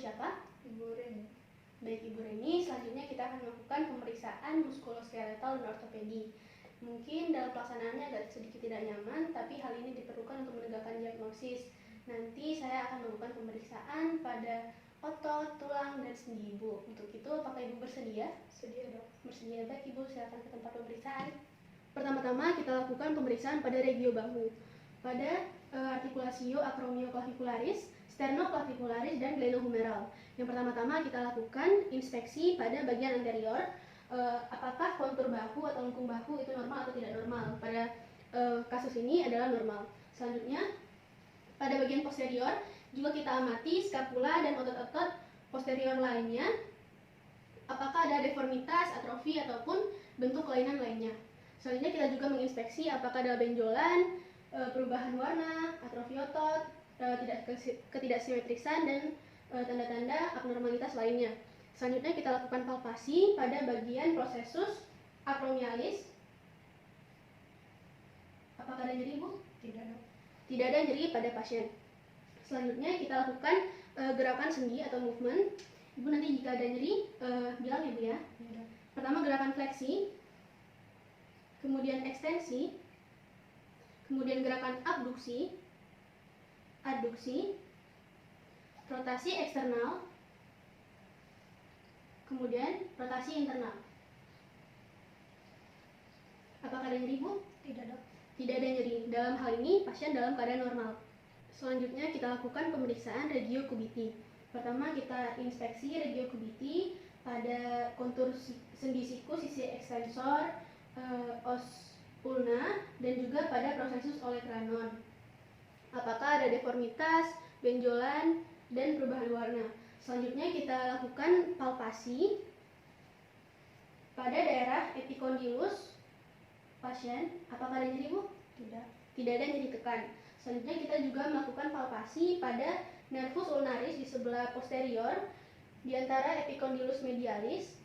siapa? Ibu Reni. Baik, Ibu Reni. Selanjutnya kita akan melakukan pemeriksaan muskuloskeletal dan ortopedi. Mungkin dalam pelaksanaannya agak sedikit tidak nyaman, tapi hal ini diperlukan untuk menegakkan diagnosis. Nanti saya akan melakukan pemeriksaan pada otot, tulang, dan sendi Ibu. Untuk itu, apakah Ibu bersedia? Sedia, Dok. Bersedia. Baik, Ibu, silakan ke tempat pemeriksaan. Pertama-tama kita lakukan pemeriksaan pada regio bahu, pada artikulasio acromioclavicularis, sternoclavicularis, dan glenohumeral. Yang pertama-tama kita lakukan inspeksi pada bagian anterior, apakah kontur bahu atau lengkung bahu itu normal atau tidak normal. Pada kasus ini adalah normal. Selanjutnya, pada bagian posterior juga kita amati skapula dan otot-otot posterior lainnya, apakah ada deformitas, atrofi, ataupun bentuk kelainan lainnya. Selanjutnya kita juga menginspeksi apakah ada benjolan, perubahan warna, atrofi otot, ketidaksimetrisan, dan tanda-tanda abnormalitas lainnya. Selanjutnya kita lakukan palpasi pada bagian prosesus acromialis. Apakah ada nyeri, Bu? Tidak, Dok. Tidak ada nyeri pada pasien. Selanjutnya kita lakukan gerakan sendi atau movement. Ibu nanti jika ada nyeri bilang ya, Bu ya. Iya. Pertama gerakan fleksi, kemudian ekstensi, kemudian gerakan abduksi, adduksi, rotasi eksternal, kemudian rotasi internal. Apakah ada nyeri, Bu? Tidak, Dok. Tidak ada nyeri. Dalam hal ini pasien dalam keadaan normal. Selanjutnya kita lakukan pemeriksaan regio cubiti. Pertama kita inspeksi regio cubiti pada kontur sendi siku sisi ekstensor, os ulna, dan juga pada prosesus olecranon. Apakah ada deformitas, benjolan, dan perubahan warna. Selanjutnya kita lakukan palpasi pada daerah epicondylus pasien. Apakah ada nyeri, Bu? Tidak. Tidak ada nyeri tekan. Selanjutnya kita juga melakukan palpasi pada nervus ulnaris di sebelah posterior di antara epicondylus medialis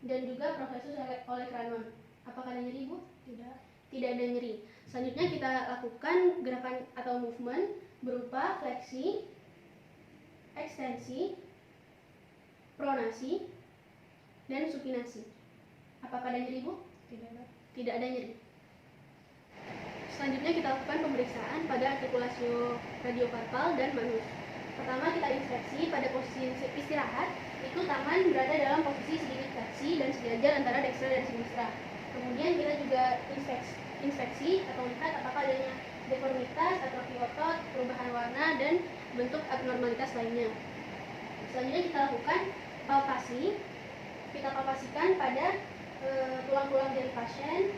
dan juga prosesus olecranon. Apakah ada nyeri, Bu? Tidak. Tidak ada nyeri. Selanjutnya kita lakukan gerakan atau movement berupa fleksi, ekstensi, pronasi, dan supinasi. Apakah ada nyeri, Bu? Tidak, Dok. Tidak ada nyeri. Selanjutnya kita lakukan pemeriksaan pada artikulasio radiokarpal dan manus. Pertama kita inspeksi pada posisi istirahat, itu tangan berada dalam posisi sedikit fleksi dan sejajar antara dekstra dan sinistra. Kemudian kita juga inspeksi atau lihat apakah adanya deformitas, atrofi otot, perubahan warna, dan bentuk abnormalitas lainnya. Selanjutnya kita lakukan palpasi. Kita palpasikan pada tulang-tulang jari pasien,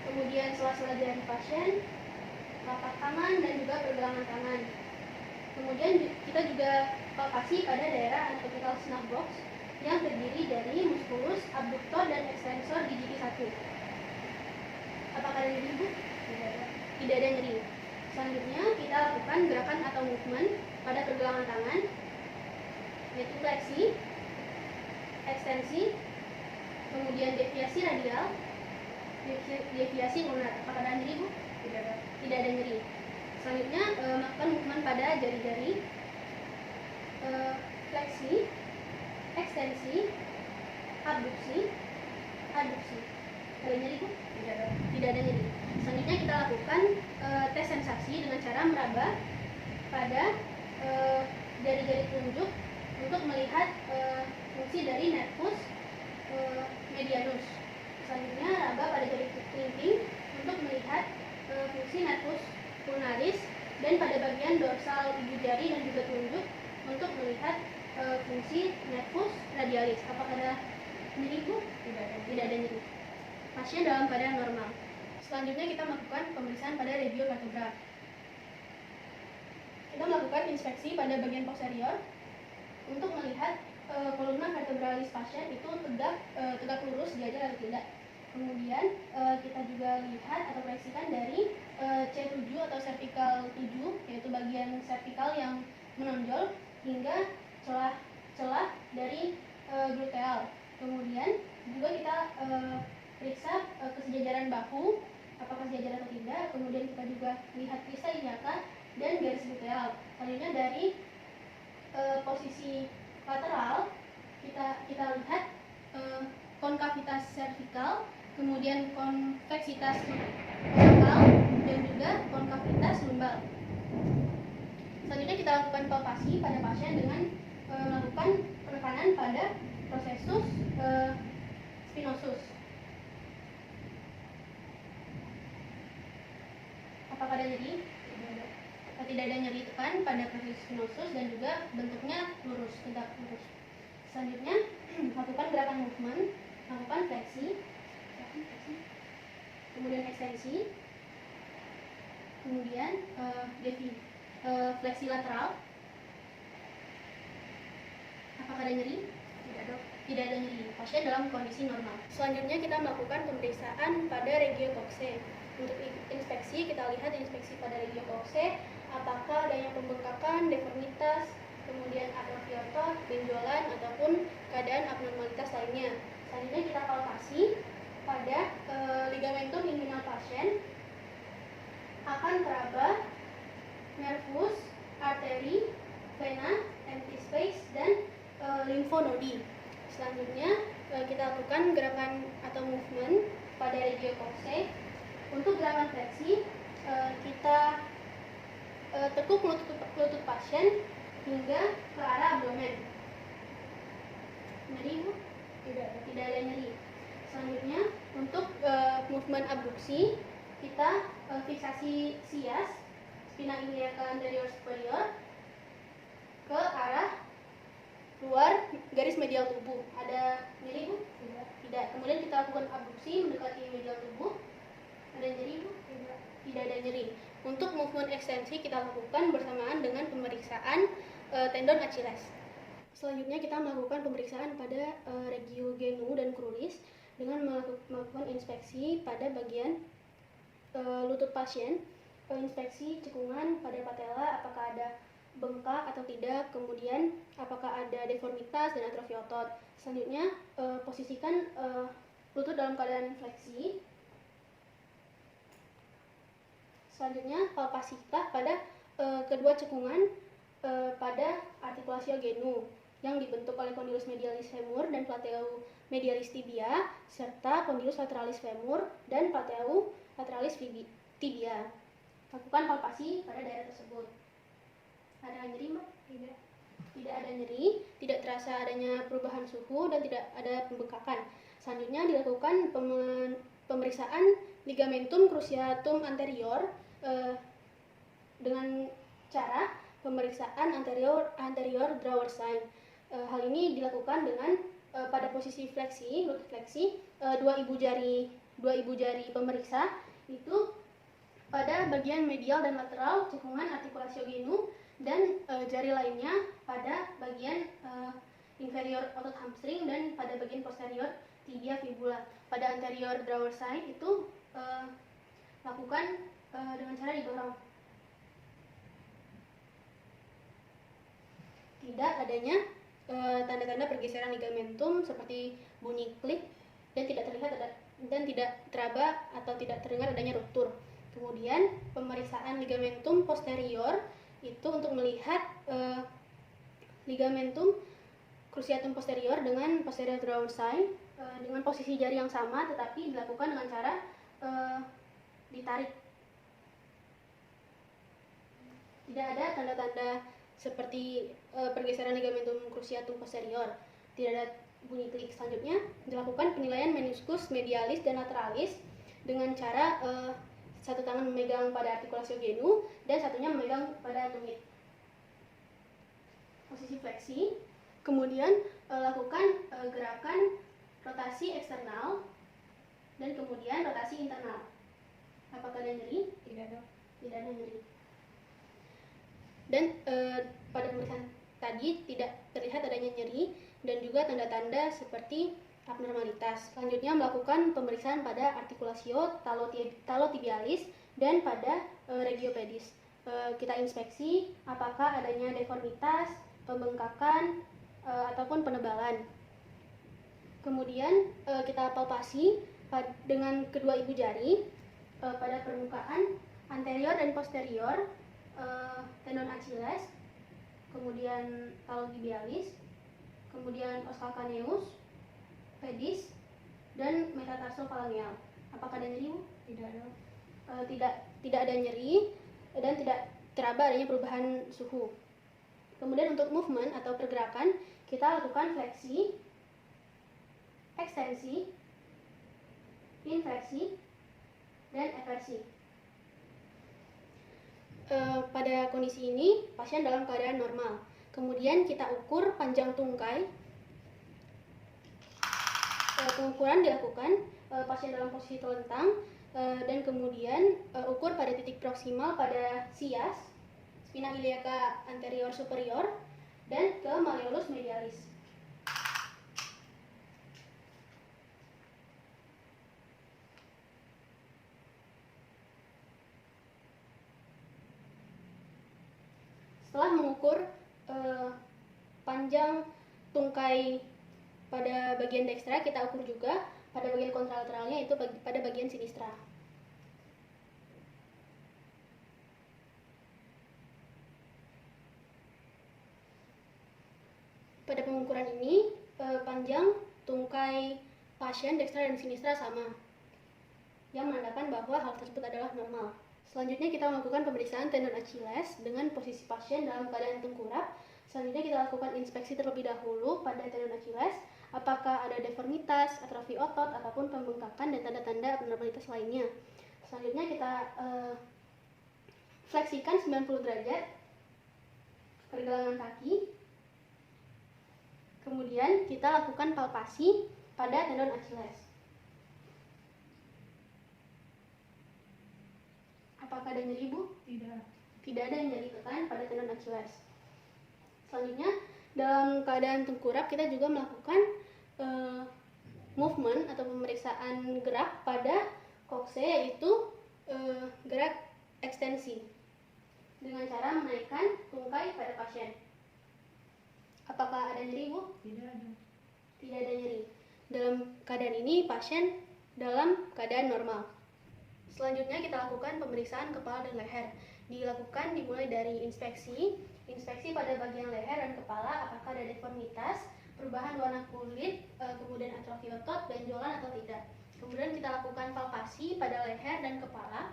kemudian sela-sela jari pasien, telapak tangan, dan juga pergelangan tangan. Kemudian kita juga palpasi pada daerah anatomical snap box yang terdiri dari musculus, abductor, dan extensor gigi 1. Apakah ada nyeri, Bu? Tidak, Dok. Tidak ada nyeri. Selanjutnya kita lakukan gerakan atau movement pada pergelangan tangan, yaitu fleksi, ekstensi, kemudian deviasi radial, deviasi ulnar. Apakah ada nyeri, Bu? Tidak, Dok. Tidak ada nyeri. Selanjutnya melakukan movement pada jari-jari, fleksi, ekstensi, abduksi, adduksi. Ada nyeri, Bu? Tidak, Dok. Tidak ada nyeri. Selanjutnya kita lakukan tes sensasi dengan cara meraba pada jari-jari telunjuk untuk melihat fungsi dari nervus medianus. Selanjutnya raba pada jari kelingking untuk melihat fungsi nervus ulnaris, dan pada bagian dorsal ibu jari dan juga telunjuk untuk melihat fungsi nervus radialis. Apakah ada nyeri, Bu? Tidak, Dok. Tidak ada nyeri. Pasien dalam keadaan normal. Selanjutnya kita melakukan pemeriksaan pada regio vertebra. Kita melakukan inspeksi pada bagian posterior untuk melihat kolumna vertebralis pasien itu tegak lurus, sejajar atau tidak. Kemudian kita juga lihat atau proyeksikan dari C7 atau cervical 7, yaitu bagian cervical yang menonjol hingga celah dari gluteal. Kemudian juga kita periksa kesejajaran bahu, apakah sejajar atau tidak. Kemudian kita juga lihat krista iliaka dan garis gluteal. Selanjutnya dari posisi lateral kita lihat konkavitas servikal, kemudian konveksitas frontal, dan juga konkavitas lumbal. Selanjutnya kita lakukan palpasi pada pasien dengan melakukan penekanan pada prosesus spinosus. Apakah ada nyeri? Tidak ada nyeri tekan pada prosesus spinosus dan juga bentuknya lurus, tegak lurus. Selanjutnya lakukan gerakan movement, lakukan fleksi, kemudian ekstensi, kemudian fleksi lateral. Apakah ada nyeri? Tidak, Dok. Tidak ada nyeri. Pasien dalam kondisi normal. Selanjutnya kita melakukan pemeriksaan pada regiocoxe. Untuk inspeksi, kita lihat inspeksi pada regiocoxe, apakah adanya pembengkakan, deformitas, kemudian atrofi otot, benjolan, ataupun keadaan abnormalitas lainnya. Selanjutnya kita palpasi pada ligamentum inguinal pasien, akan teraba, nervus, arteri, vena, empty space, dan limfonodi. Selanjutnya kita lakukan gerakan atau movement pada regiocoxe. Untuk gerakan fleksi, kita tekuk lutut pasien hingga ke arah abdomen. Nyeri, Bu? Tidak ada nyeri. Selanjutnya untuk movement abduksi, kita fiksasi sias spina iliaca anterior superior ke arah luar garis medial tubuh. Ada nyeri, Bu? Tidak. Kemudian kita lakukan abduksi mendekati medial tubuh. Ada nyeri, Bu? Tidak ada nyeri. Untuk movement ekstensi kita lakukan bersamaan dengan pemeriksaan tendon Achilles. Selanjutnya kita melakukan pemeriksaan pada regio genu dan cruris dengan melakukan inspeksi pada bagian lutut pasien, inspeksi cekungan pada patella, apakah ada bengkak atau tidak, kemudian apakah ada deformitas dan atrofi otot. Selanjutnya posisikan lutut dalam keadaan fleksi. Selanjutnya palpasi kita pada kedua cekungan pada artikulasio genu yang dibentuk oleh condylus medialis femur dan plateu medialis tibia, serta condylus lateralis femur dan plateu lateralis tibia. Lakukan palpasi pada daerah tersebut. Ada nyeri, Mbak? Tidak. Tidak ada nyeri, tidak terasa adanya perubahan suhu, dan tidak ada pembengkakan. Selanjutnya dilakukan pemeriksaan ligamentum cruciatum anterior dengan cara pemeriksaan anterior drawer sign. Hal ini dilakukan dengan pada posisi fleksi, lutut fleksi, dua ibu jari pemeriksa itu pada bagian medial dan lateral cekungan artikulasio genu, dan jari lainnya pada bagian inferior otot hamstring dan pada bagian posterior tibia fibula. Pada anterior drawer sign itu lakukan dengan cara didorong. Tidak adanya tanda-tanda pergeseran ligamentum seperti bunyi klik, dan tidak teraba atau tidak terdengar adanya ruptur. Kemudian pemeriksaan ligamentum posterior itu untuk melihat ligamentum cruciatum posterior dengan posterior drawer sign dengan posisi jari yang sama, tetapi dilakukan dengan cara ditarik. Tidak ada tanda-tanda seperti pergeseran ligamentum cruciatum posterior. Tidak ada bunyi klik. Selanjutnya dilakukan penilaian meniscus medialis dan lateralis dengan cara satu tangan memegang pada artikulasio genu dan satunya memegang pada tumit. Posisi fleksi. Kemudian lakukan gerakan rotasi eksternal dan kemudian rotasi internal. Apakah ada nyeri? Tidak, Dok. Tidak ada nyeri. Dan pada pemeriksaan tadi tidak terlihat adanya nyeri dan juga tanda-tanda seperti abnormalitas. Selanjutnya melakukan pemeriksaan pada artikulasio talotibialis dan pada regiopedis. Kita inspeksi apakah adanya deformitas, pembengkakan, ataupun penebalan. Kemudian kita palpasi dengan kedua ibu jari pada permukaan anterior dan posterior tendon Achilles, kemudian talogibialis, kemudian oscalcaneus, pedis, dan metatarsofalangeal. Apakah ada nyeri, Bu? Tidak ada. Tidak ada nyeri dan tidak teraba adanya perubahan suhu. Kemudian untuk movement atau pergerakan, kita lakukan fleksi, ekstensi, infleksi, dan eversi. Pada kondisi ini, pasien dalam keadaan normal. Kemudian kita ukur panjang tungkai. Pengukuran dilakukan pasien dalam posisi telentang, dan kemudian ukur pada titik proksimal pada sias, spina iliaca anterior superior, dan ke malleolus medialis. Setelah mengukur panjang tungkai pada bagian dekstra, kita ukur juga pada bagian kontralateralnya, itu pada bagian sinistra. Pada pengukuran ini, panjang tungkai pasien dekstra dan sinistra sama, yang menandakan bahwa hal tersebut adalah normal. Selanjutnya kita melakukan pemeriksaan tendon Achilles dengan posisi pasien dalam keadaan tengkurap. Selanjutnya kita lakukan inspeksi terlebih dahulu pada tendon Achilles, apakah ada deformitas, atrofi otot, ataupun pembengkakan dan tanda-tanda abnormalitas lainnya. Selanjutnya kita fleksikan 90 derajat pergelangan kaki. Kemudian kita lakukan palpasi pada tendon Achilles. Apakah ada nyeri, Bu? Tidak. Tidak ada nyeri tekan pada tendon Achilles. Selanjutnya, dalam keadaan tengkurap kita juga melakukan movement atau pemeriksaan gerak pada kokse, yaitu gerak ekstensi dengan cara menaikkan tungkai pada pasien. Apakah ada nyeri, Bu? Tidak ada. Tidak ada nyeri. Dalam keadaan ini pasien dalam keadaan normal. Selanjutnya kita lakukan pemeriksaan kepala dan leher. Dilakukan dimulai dari inspeksi pada bagian leher dan kepala, apakah ada deformitas, perubahan warna kulit, kemudian atrofi otot, benjolan atau tidak. Kemudian kita lakukan palpasi pada leher dan kepala.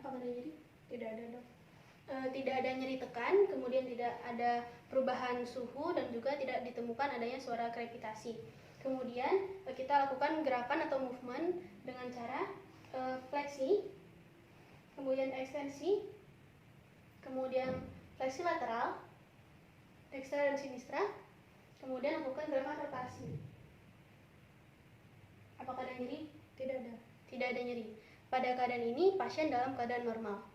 Apakah ada nyeri? Tidak ada, Dok. Tidak ada nyeri tekan, kemudian tidak ada perubahan suhu, dan juga tidak ditemukan adanya suara krepitasi. Kemudian kita lakukan gerakan atau movement dengan cara fleksi, kemudian ekstensi, kemudian fleksi lateral, dekstra dan sinistra, kemudian lakukan gerakan rotasi. Apakah ada nyeri? Tidak ada. Tidak ada nyeri. Pada keadaan ini pasien dalam keadaan normal.